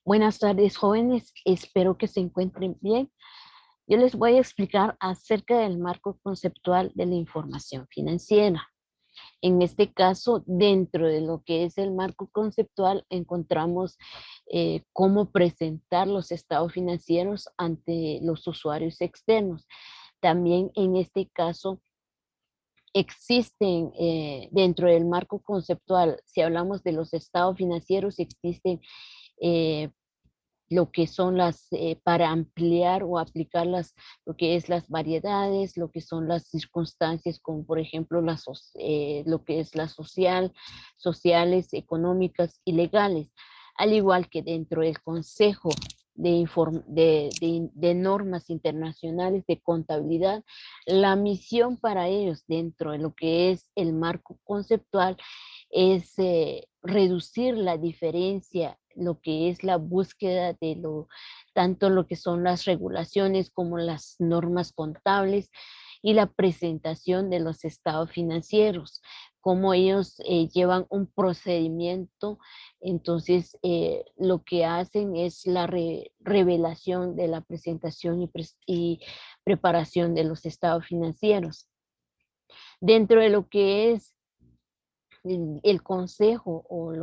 Buenas tardes, jóvenes. Espero que se encuentren bien. Yo les voy a explicar acerca del marco conceptual de la información financiera. En este caso, dentro de lo que es el marco conceptual, encontramos cómo presentar los estados financieros ante los usuarios externos. También en este caso existen dentro del marco conceptual, si hablamos de los estados financieros, existen eh, lo que son para ampliar o aplicar lo que es las variedades, lo que son las circunstancias, como por ejemplo lo que es sociales, económicas y legales, al igual que dentro del Consejo de Normas Internacionales de Contabilidad, la misión para ellos dentro de lo que es el marco conceptual es reducir la diferencia, lo que es la búsqueda tanto lo que son las regulaciones como las normas contables y la presentación de los estados financieros, como ellos llevan un procedimiento. Entonces lo que hacen es la revelación de la presentación y preparación de los estados financieros. Dentro de lo que es el consejo o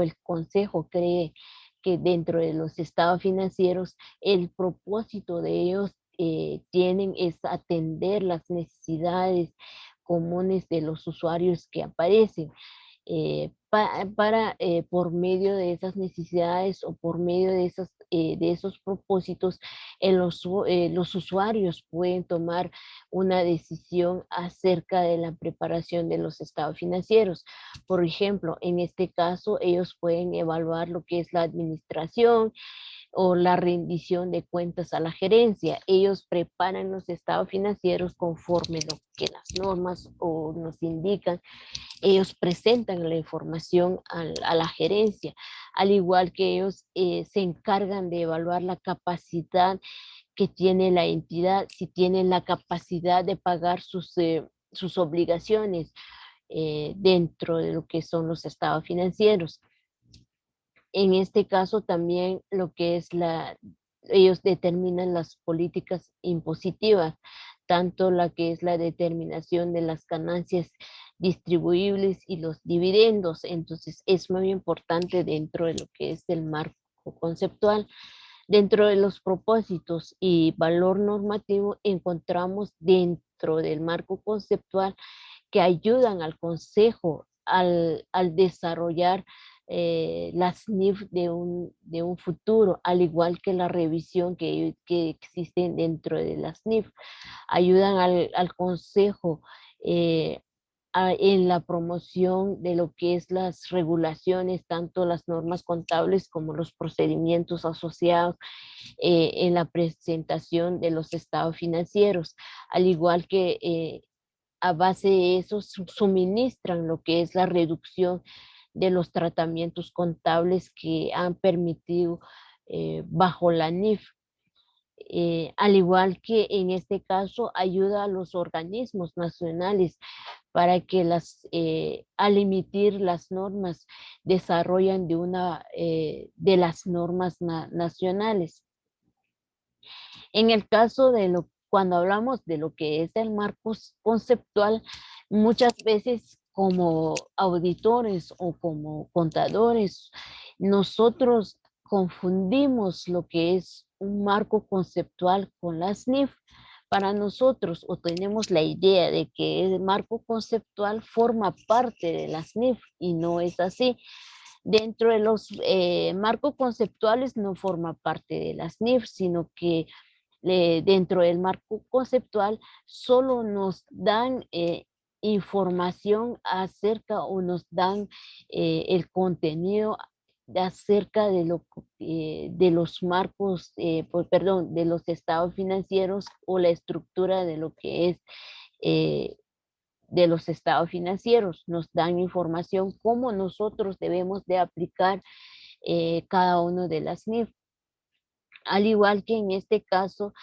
el consejo cree que dentro de los estados financieros el propósito de ellos tienen es atender las necesidades comunes de los usuarios que aparecen para por medio de esas necesidades o por medio de esos propósitos, los usuarios pueden tomar una decisión acerca de la preparación de los estados financieros. Por ejemplo, en este caso, ellos pueden evaluar lo que es la administración, o la rendición de cuentas a la gerencia. Ellos preparan los estados financieros conforme lo que las normas o nos indican. Ellos presentan la información a la gerencia, al igual que ellos se encargan de evaluar la capacidad que tiene la entidad, si tienen la capacidad de pagar sus obligaciones dentro de lo que son los estados financieros. En este caso también lo que es ellos determinan las políticas impositivas, tanto la que es la determinación de las ganancias distribuibles y los dividendos. Entonces es muy importante dentro de lo que es el marco conceptual. Dentro de los propósitos y valor normativo encontramos dentro del marco conceptual que ayudan al consejo al desarrollar las NIF de un futuro, al igual que la revisión que existen dentro de las NIF. Ayudan al consejo eh, en la promoción de lo que es las regulaciones, tanto las normas contables como los procedimientos asociados en la presentación de los estados financieros, al igual que a base de eso suministran lo que es la reducción de los tratamientos contables que han permitido bajo la NIF. Al igual que en este caso ayuda a los organismos nacionales para que al emitir las normas desarrollan de las normas nacionales. En el caso cuando hablamos de lo que es el marco conceptual, muchas veces como auditores o como contadores, nosotros confundimos lo que es un marco conceptual con las NIF. Para nosotros, o tenemos la idea de que el marco conceptual forma parte de las NIF y no es así. Dentro de los marcos conceptuales no forma parte de las NIF, sino que dentro del marco conceptual solo nos dan información acerca o nos dan el contenido acerca de los marcos, perdón, de los estados financieros o la estructura de lo que es de los estados financieros. Nos dan información cómo nosotros debemos de aplicar cada uno de las NIF. Al igual que en este caso,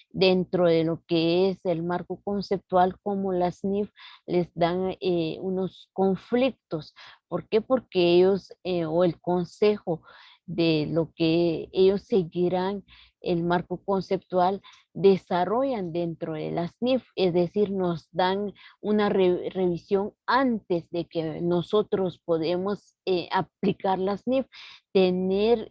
dentro de lo que es el marco conceptual, como las NIF les dan unos conflictos. ¿Por qué? Porque ellos o el consejo de lo que ellos seguirán el marco conceptual, desarrollan dentro de las NIF, es decir, nos dan una revisión antes de que nosotros podemos aplicar las NIF, tener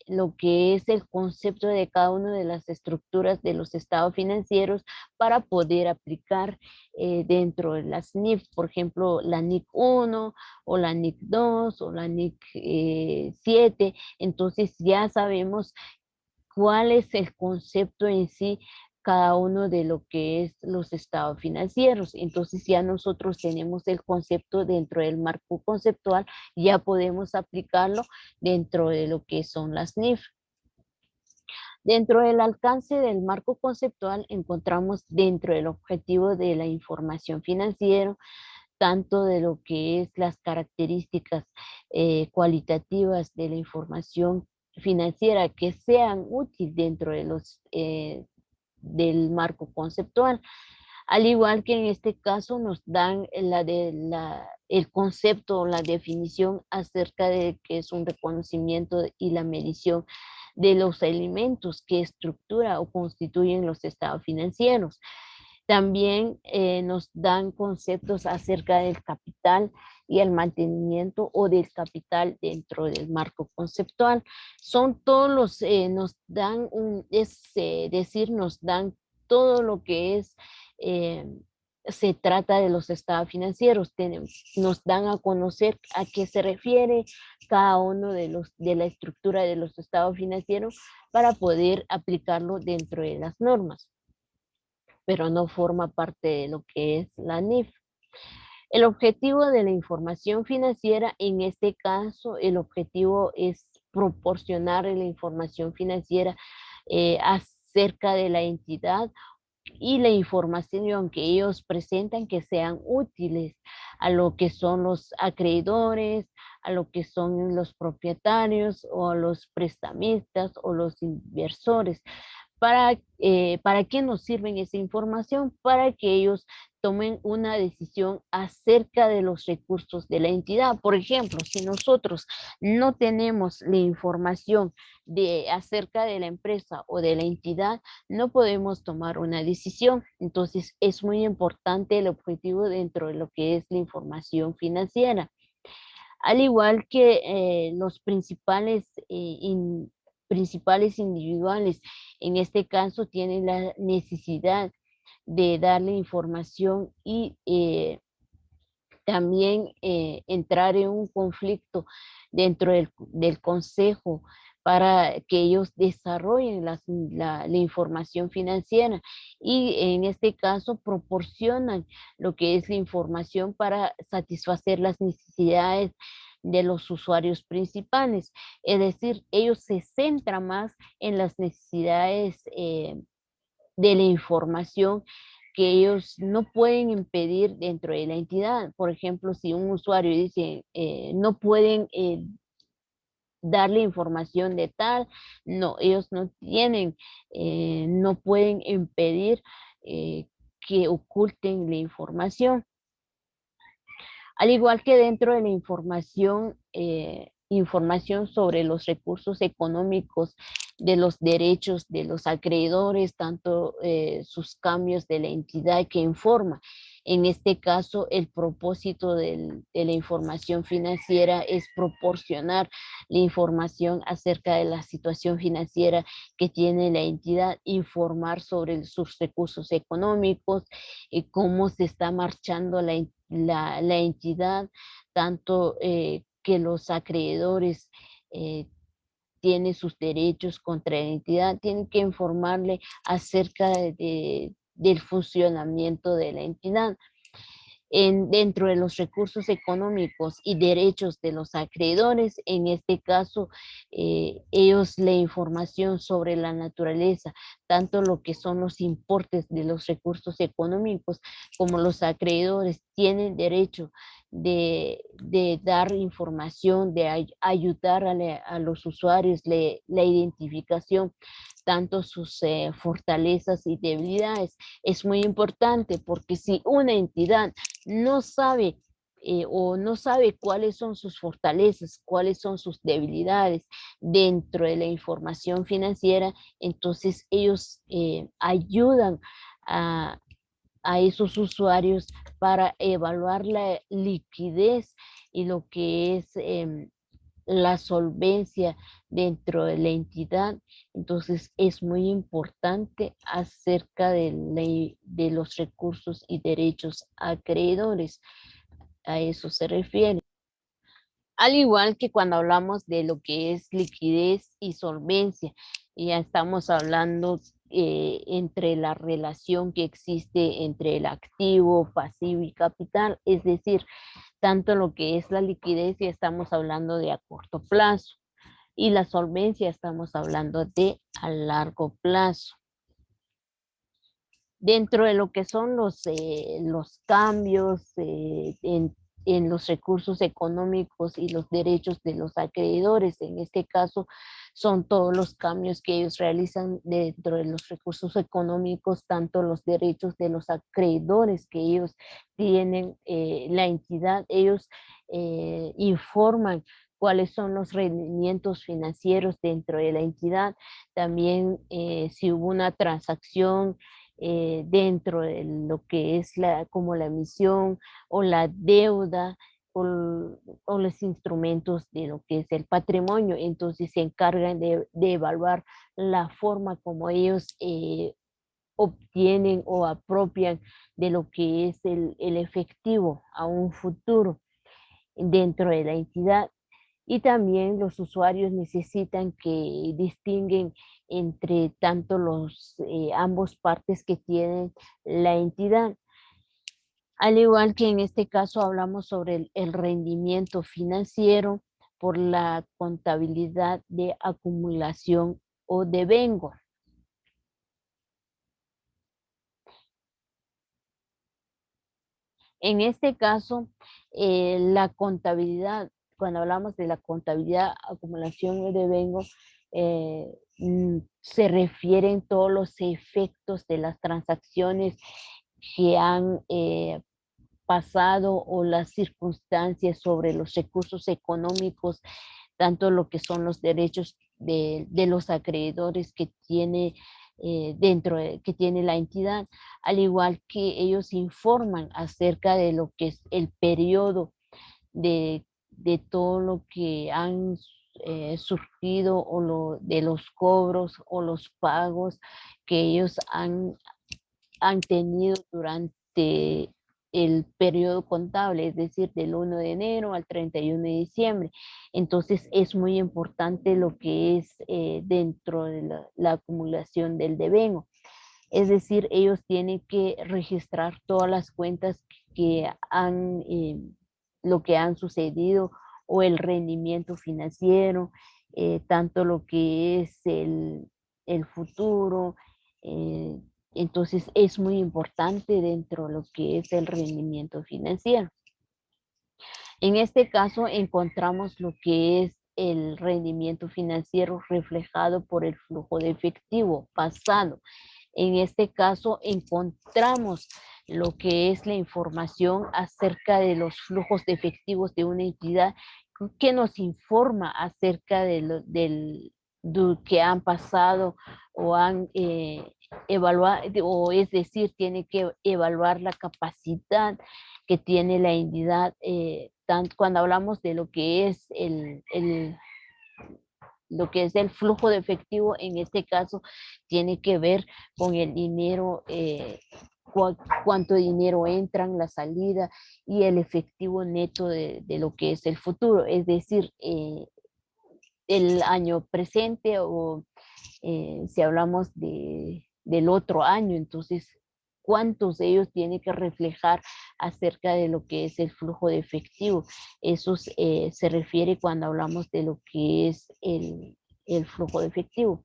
lo que es el concepto de cada una de las estructuras de los estados financieros para poder aplicar dentro de las NIF, por ejemplo, la NIC 1 o la NIC 2 o la NIC 7. Entonces ya sabemos cuál es el concepto en sí cada uno de lo que es los estados financieros. Entonces ya nosotros tenemos el concepto dentro del marco conceptual, ya podemos aplicarlo dentro de lo que son las NIF. Dentro del alcance del marco conceptual encontramos dentro del objetivo de la información financiera, tanto de lo que es las características cualitativas de la información financiera que sean útiles dentro de del marco conceptual. Al igual que en este caso nos dan el concepto o la definición acerca de qué es un reconocimiento y la medición de los elementos que estructura o constituyen los estados financieros. También nos dan conceptos acerca del capital y el mantenimiento o del capital dentro del marco conceptual. Son todos los, nos dan decir, nos dan todo lo que es, eh, se trata de los estados financieros. Nos dan a conocer a qué se refiere cada uno de la estructura de los estados financieros para poder aplicarlo dentro de las normas, pero no forma parte de lo que es la NIF. El objetivo de la información financiera, en este caso, el objetivo es proporcionar la información financiera acerca de la entidad y la información que ellos presentan que sean útiles a lo que son los acreedores, a lo que son los propietarios o a los prestamistas o los inversores. ¿Para qué nos sirven esa información? Para que ellos tomen una decisión acerca de los recursos de la entidad. Por ejemplo, si nosotros no tenemos la información acerca de la empresa o de la entidad, no podemos tomar una decisión. Entonces, es muy importante el objetivo dentro de lo que es la información financiera. Al igual que los principales individuales, en este caso tienen la necesidad de darle información y también entrar en un conflicto dentro del consejo para que ellos desarrollen la información financiera y en este caso proporcionan lo que es la información para satisfacer las necesidades de los usuarios principales. Es decir, ellos se centran más en las necesidades de la información que ellos no pueden impedir dentro de la entidad. Por ejemplo, si un usuario dice, no pueden darle información de tal, no, ellos no tienen, no pueden impedir que oculten la información. Al igual que dentro de la información sobre los recursos económicos, de los derechos de los acreedores, tanto sus cambios de la entidad que informa. En este caso, el propósito de la información financiera es proporcionar la información acerca de la situación financiera que tiene la entidad, informar sobre sus recursos económicos, cómo se está marchando la entidad, tanto que los acreedores tienen sus derechos contra la entidad, tienen que informarle acerca del funcionamiento de la entidad. Dentro de los recursos económicos y derechos de los acreedores, en este caso, ellos la información sobre la naturaleza, tanto lo que son los importes de los recursos económicos como los acreedores tienen derecho de dar información, de ayudar a los usuarios, la identificación, tanto sus fortalezas y debilidades. Es muy importante porque si una entidad no sabe o no sabe cuáles son sus fortalezas, cuáles son sus debilidades dentro de la información financiera, entonces ellos ayudan a, a esos usuarios para evaluar la liquidez y lo que es la solvencia dentro de la entidad. Entonces es muy importante acerca de los recursos y derechos acreedores. A eso se refiere. Al igual que cuando hablamos de lo que es liquidez y solvencia, ya estamos hablando entre la relación que existe entre el activo, pasivo y capital, es decir, tanto lo que es la liquidez ya estamos hablando de a corto plazo y la solvencia estamos hablando de a largo plazo. Dentro de lo que son los cambios en los recursos económicos y los derechos de los acreedores, en este caso son todos los cambios que ellos realizan dentro de los recursos económicos, tanto los derechos de los acreedores que ellos tienen, la entidad, ellos informan cuáles son los rendimientos financieros dentro de la entidad, también si hubo una transacción dentro de lo que es como la emisión o la deuda o los instrumentos de lo que es el patrimonio. Entonces se encargan de evaluar la forma como ellos obtienen o apropian de lo que es el efectivo a un futuro dentro de la entidad. Y también los usuarios necesitan que distinguen entre tanto ambos partes que tienen la entidad. Al igual que en este caso hablamos sobre el rendimiento financiero por la contabilidad de acumulación o devengo. En este caso, la contabilidad, cuando hablamos de la contabilidad, acumulación y devengo, se refieren todos los efectos de las transacciones que han pasado o las circunstancias sobre los recursos económicos, tanto lo que son los derechos de los acreedores que tiene que tiene la entidad, al igual que ellos informan acerca de lo que es el periodo de todo lo que han surgido de los cobros o los pagos que ellos han tenido durante el periodo contable, es decir, del 1 de enero al 31 de diciembre. Entonces es muy importante lo que es dentro de la acumulación del devengo. Es decir, ellos tienen que registrar todas las cuentas que lo que han sucedido o el rendimiento financiero, tanto lo que es el futuro. eh, entonces es muy importante dentro de lo que es el rendimiento financiero. En este caso encontramos lo que es el rendimiento financiero reflejado por el flujo de efectivo pasado. En este caso encontramos lo que es la información acerca de los flujos de efectivos de una entidad que nos informa acerca de que han pasado o han evaluado, o es decir, tiene que evaluar la capacidad que tiene la entidad, tanto cuando hablamos de lo que es lo que es el flujo de efectivo, en este caso tiene que ver con el dinero, cuánto dinero entra, la salida y el efectivo neto de lo que es el futuro, es decir, el año presente o si hablamos del otro año, entonces cuántos de ellos tiene que reflejar acerca de lo que es el flujo de efectivo. Eso se refiere cuando hablamos de lo que es el flujo de efectivo.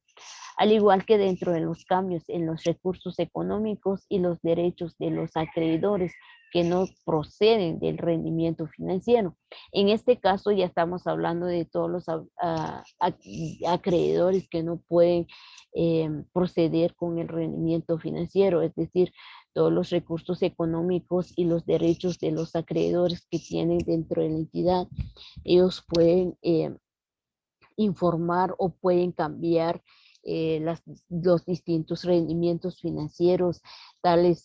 Al igual que dentro de los cambios en los recursos económicos y los derechos de los acreedores que no proceden del rendimiento financiero. En este caso ya estamos hablando de todos los acreedores que no pueden proceder con el rendimiento financiero, es decir, todos los recursos económicos y los derechos de los acreedores que tienen dentro de la entidad. Ellos pueden informar o pueden cambiar los distintos rendimientos financieros, tales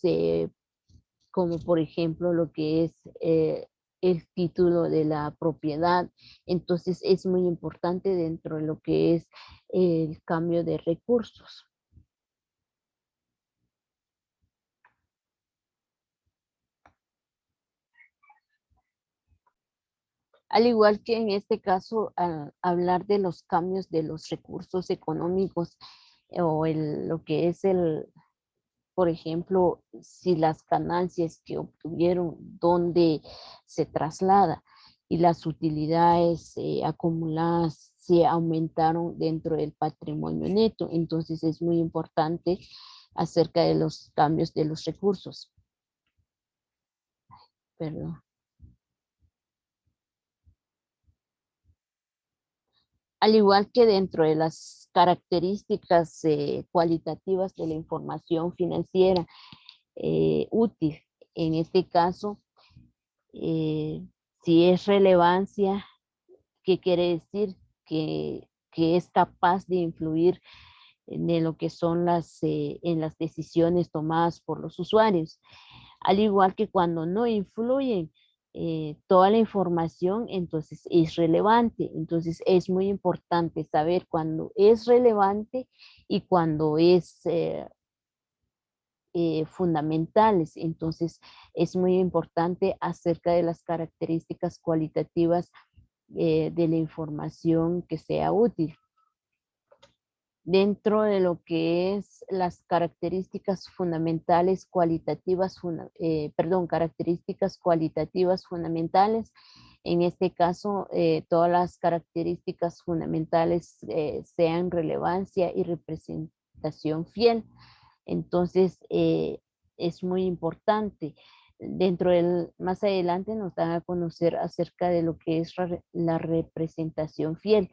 como por ejemplo lo que es el título de la propiedad. Entonces es muy importante dentro de lo que es el cambio de recursos. Al igual que en este caso, al hablar de los cambios de los recursos económicos o lo que es por ejemplo, si las ganancias que obtuvieron, dónde se traslada y las utilidades acumuladas se aumentaron dentro del patrimonio neto. Entonces es muy importante acerca de los cambios de los recursos. Perdón. Al igual que dentro de las características cualitativas de la información financiera útil, en este caso, eh, si es relevancia, ¿qué quiere decir? Que es capaz de influir en lo que son en las decisiones tomadas por los usuarios. Al igual que cuando no influyen toda la información, entonces es relevante. Entonces es muy importante saber cuándo es relevante y cuándo es fundamentales. Entonces es muy importante acerca de las características cualitativas de la información que sea útil. Dentro de lo que es las características fundamentales cualitativas, características cualitativas fundamentales, en este caso, todas las características fundamentales sean relevancia y representación fiel. Entonces, es muy importante. Más adelante nos dan a conocer acerca de lo que es la representación fiel.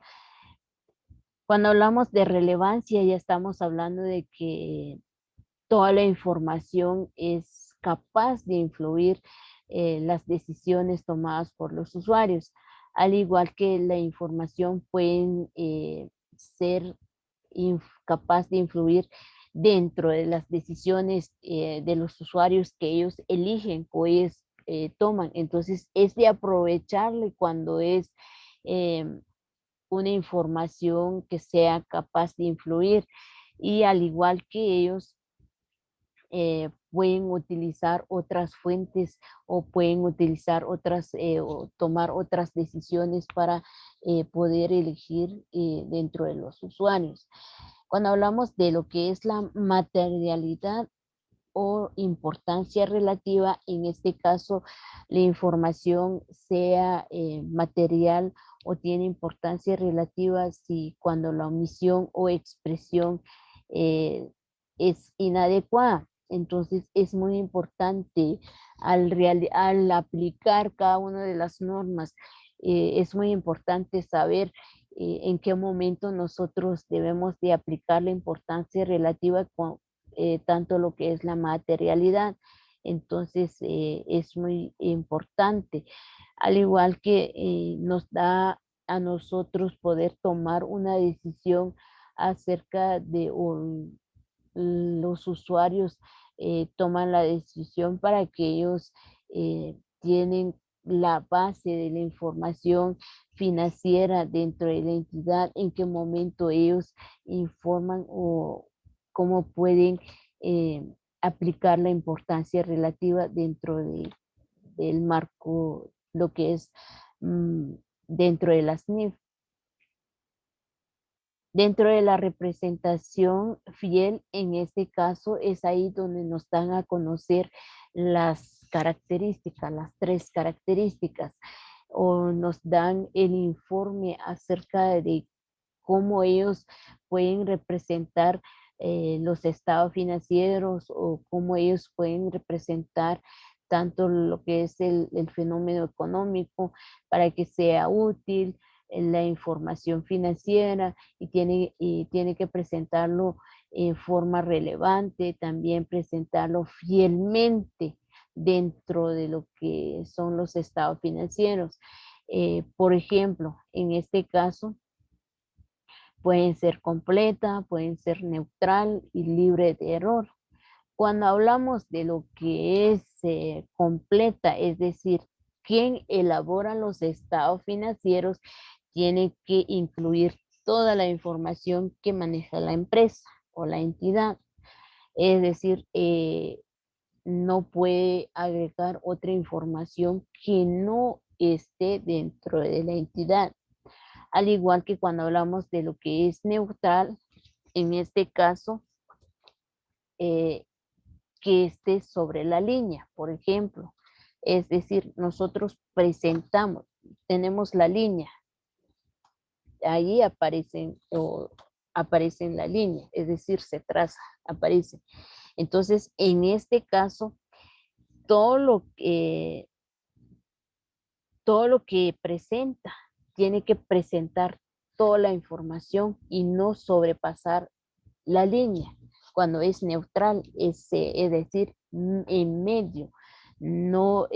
Cuando hablamos de relevancia, ya estamos hablando de que toda la información es capaz de influir las decisiones tomadas por los usuarios, al igual que la información puede ser capaz de influir dentro de las decisiones de los usuarios que ellos eligen o ellos toman. Entonces, es de aprovecharle cuando es una información que sea capaz de influir y al igual que ellos pueden utilizar otras fuentes o pueden utilizar o tomar otras decisiones para poder elegir dentro de los usuarios. Cuando hablamos de lo que es la materialidad o importancia relativa, en este caso la información sea material o tiene importancia relativa si cuando la omisión o expresión es inadecuada. Entonces es muy importante al aplicar cada una de las normas, es muy importante saber en qué momento nosotros debemos de aplicar la importancia relativa tanto lo que es la materialidad. Entonces, es muy importante, al igual que nos da a nosotros poder tomar una decisión acerca de los usuarios toman la decisión para que ellos tienen la base de la información financiera dentro de la entidad, en qué momento ellos informan o cómo pueden eh, aplicar la importancia relativa dentro del marco, lo que es mm, dentro de las NIF. Dentro de la representación fiel, en este caso, es ahí donde nos dan a conocer las características, las tres características, o nos dan el informe acerca de cómo ellos pueden representar los estados financieros o cómo ellos pueden representar tanto lo que es el fenómeno económico para que sea útil la información financiera y tiene que presentarlo en forma relevante, también presentarlo fielmente dentro de lo que son los estados financieros. Por ejemplo, en este caso, pueden ser completa, pueden ser neutral y libre de error. Cuando hablamos de lo que es completa, es decir, quien elabora los estados financieros tiene que incluir toda la información que maneja la empresa o la entidad. Es decir, no puede agregar otra información que no esté dentro de la entidad. Al igual que cuando hablamos de lo que es neutral, en este caso, eh, que esté sobre la línea, por ejemplo. Es decir, nosotros presentamos, tenemos la línea, ahí aparecen o aparece en la línea, es decir, se traza, aparece. Entonces, en este caso, todo todo lo que presenta tiene que presentar toda la información y no sobrepasar la línea. Cuando es neutral, es decir, en medio, no,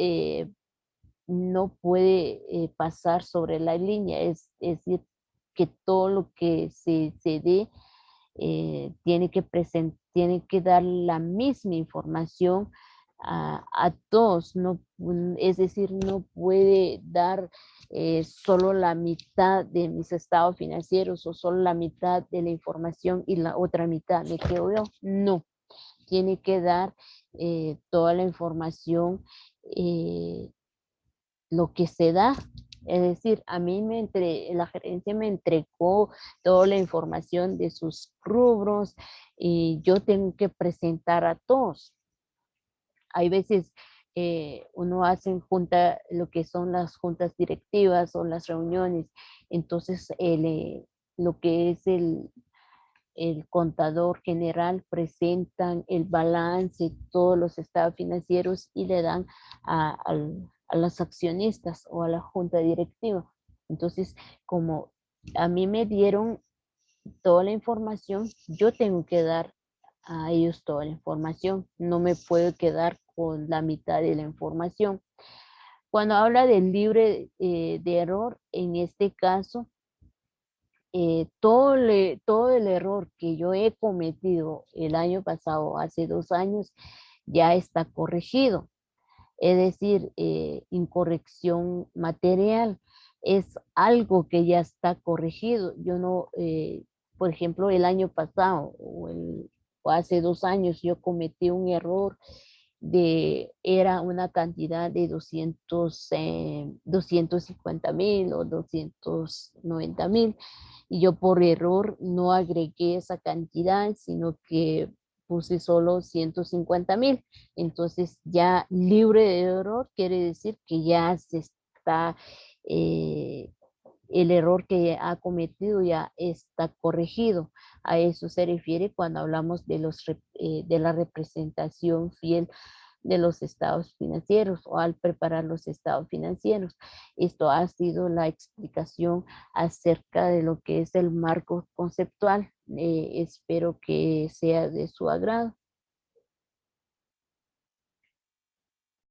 no puede pasar sobre la línea, es decir, que todo lo que se dé tiene que dar la misma información a todos, no, es decir, no puede dar solo la mitad de mis estados financieros o solo la mitad de la información y la otra mitad me quedo yo. No, tiene que dar toda la información, eh, lo que se da. Es decir, a mí la gerencia me entregó toda la información de sus rubros y yo tengo que presentar a todos. Hay veces uno hace junta, lo que son las juntas directivas o las reuniones, entonces lo que es el contador general presentan el balance, todos los estados financieros y le dan a los accionistas o a la junta directiva. Entonces, como a mí me dieron toda la información, yo tengo que dar a ellos toda la información. No me puedo quedar con la mitad de la información. Cuando habla del libre de error, en este caso, todo el error que yo he cometido el año pasado, hace 2 años, ya está corregido. Es decir, incorrección material es algo que ya está corregido. Yo no, por ejemplo, el año pasado o hace 2 años yo cometí un error era una cantidad de 250,000 o 290,000 y yo por error no agregué esa cantidad, sino que puse solo 150,000. Entonces ya libre de error quiere decir que ya se está, eh, el error que ha cometido ya está corregido. A eso se refiere cuando hablamos de la representación fiel de los estados financieros o al preparar los estados financieros. Esto ha sido la explicación acerca de lo que es el marco conceptual. Espero que sea de su agrado.